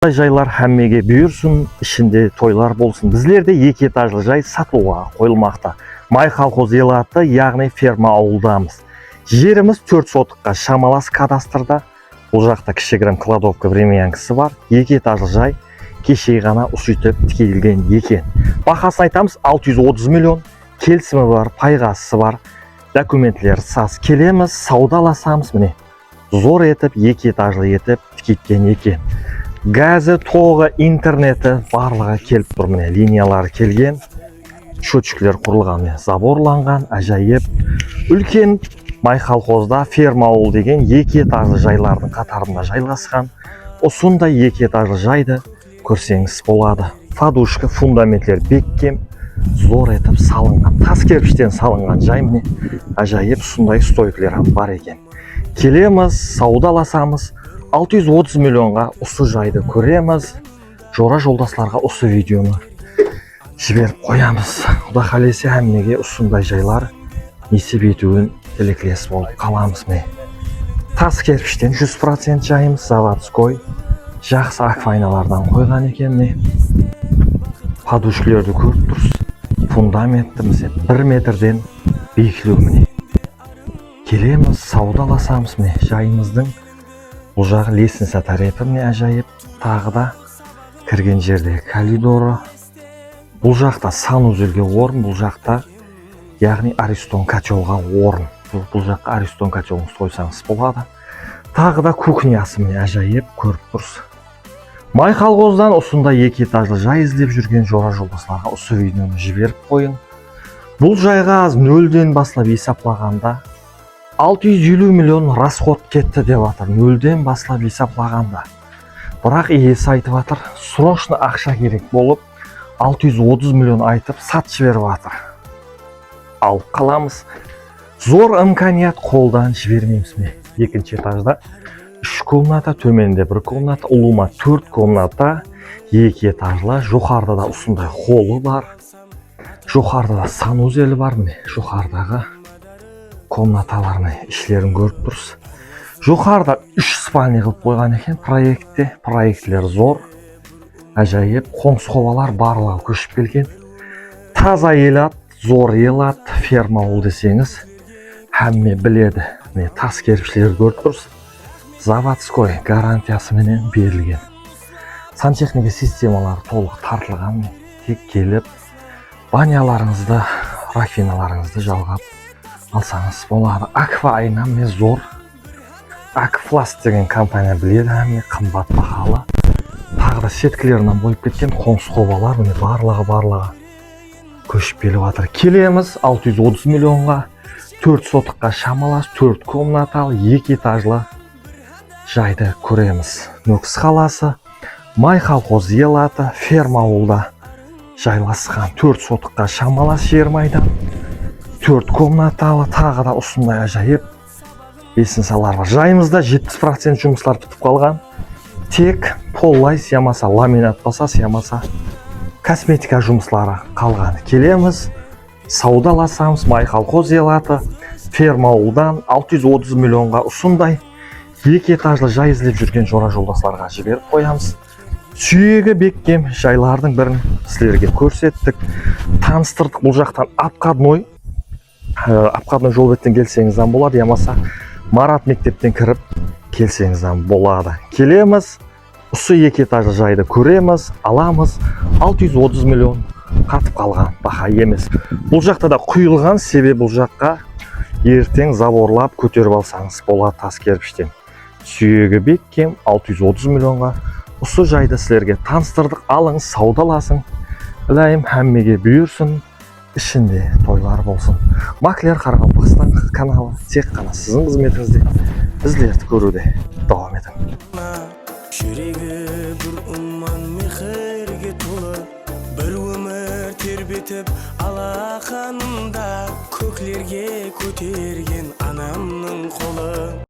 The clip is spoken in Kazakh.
Жайлар hammaga buyursin, ішінде тойлар болсын. Bizlerde 2 этажлы жай сатылуға қойылмақта. Май колхоз елаты, яғни ферма ауылдамыз. Жеріміз 4 сотыққа шамалас кадастрда. Бұл жақта кішігірім кладовка времянкасы бар. 2 этажлы жай кеше ғана ұсытып тікелген екен. Бақасын айтамыз 630 миллион. Келісімі бар, пайғасы бар. Документлер саз келеміз, саудаласамыз міне. Зор етіп, 2 этажлы етіп тікеткен екен. Газы, тоғы, интернеті барлығы келіп тұр міне, линиялары келген, счетчиклер құрылған, заборланған, ажайып. Үлкен май колхозда ферма ауыл деген 2 этажлы жайлардың қатарында жайласқан. Осындай 2 этажлы жайды көрсеңіз болады. Подушка, фундаментлер беккем, зор етіп салынған, тас кірпіштен салынған жай міне, ажайып сондай стойкілер бар екен. Келеміз, саудаласамыз. 630 миллионға осы жайды көреміз. Жора жолдасларға осы видеоны жіберіп қоямыз. Құда қалесе әммеге осындай жайлар несіп етуін тілеклес болып қаламыз ме. Тас керпіштен 100% жайымыз, заводской жақсы аквайналардан қойған екен ме. Подушкілерді көріп тұрсыз. Фундаменттіміз 1 метрден биіктігі міне. Келеміз, саудаласамыз ме. Жайымыздың бұл жағы лестница тарапы міне ажайып, тағы да кірген жерде коридоры. Бұл жақта санузелге орын, бұл жақта яғни аристон котелға орын. Бұл жаққа аристон котеліңіз қойсаңыз болады. Тағы да кухнясы міне ажайып көріп тұрсыз. Май колхоздан осындай 2 этажлы жай іздеп жүрген жора жолдасларға осы видеоны жіберіп қойын. Бұл жайға аз 0-ден басылып есеплағанда 650 миллион расход кетті деп атыр. 0-ден басылап есеплағанда. Бірақ иесі айтып атыр, срочно ақша керек болып 630 миллион айтып сат жіберіп атыр. Алып қаламыз. Зор имканият қолдан жібермейміз ме. 2 этажда 3 комната, төменде 1 комната, ұлыма 4 комната, 2 этажлы. Жоғарыда да осындай холы бар. Жоғарыда да санузелі бар міне. Жоғарыдағы комнаталарының ішлерін көріп тұрсыз. Жоғарыда 3 спальня қылып қойған екен проектте. Проектлер зор. Ажайып, қоңсқобалар барлығы көшіп келген. Таза елат, зор елат, ферма ауыл десеңіз, әмме біледі. Тас керпішлерді көріп тұрсыз. Заводской гарантиясы менен берілген. Сантехника системалары толық тартылған. Тек келіп, баняларыңызды, рафиналарыңызды жалғап алсаңыз болады. Аквайна міне зор. Акфласт деген компания біледі, әмме қымбат бағалы. Тағы да сеткілерінен бойып кеткен қоңсқобалар міне барлығы көшіп келіп жатыр. Келеміз 630 миллионға 4 сотыққа шамалас, 4 комнаталы, 2 этажлы жайды көреміз. Нөкіс қаласы, май колхоз елаты, ферма ауылда жайласқан 4 сотыққа шамалас жер майдан. 4 комнаталы, тағы да осындай ажайып лестницалар бар. Жайымызда 70% жұмыслар бітіп қалған. Тек поллай сиямаса, ламинат баса сиямаса, косметика жұмыслары қалған. Келеміз, саудаласамыз, май колхоз елаты, ферма ауылдан 630 миллионға осындай 2 этажлы жай іздеп жүрген жора жолдасларға жіберіп қоямыз. Сүйегі беккем жайлардың бірін сіздерге көрсеттік, таныстырдық. Бұл жақтан обходной жол беттен келсеңізден болады, ямаса Марат мектептен кіріп келсеңізден болады. Келеміз, осы 2 этажлы жайды көреміз, аламыз. 630 миллион қатып қалған бақа емес. Бұл жақта да құйылған, себебі бұл жаққа ертең заборлап көтеріп алсаңыз болады тас керпіштен. Сүйегі беккем 630 миллионға осы жайды сіздерге таныстырдық. Алыңыз, саудаласын. Білайым әммеге бүйірсін, ішінде тойлар болсын. Маклер Қарақалпақстан каналы тек қана сіздің қызметіңізде біздерді көруде давам етің. Жүрегі бір ұман мехерге толы, бір өмір тербетіп алақанында көклерге көтерген анамның қолы.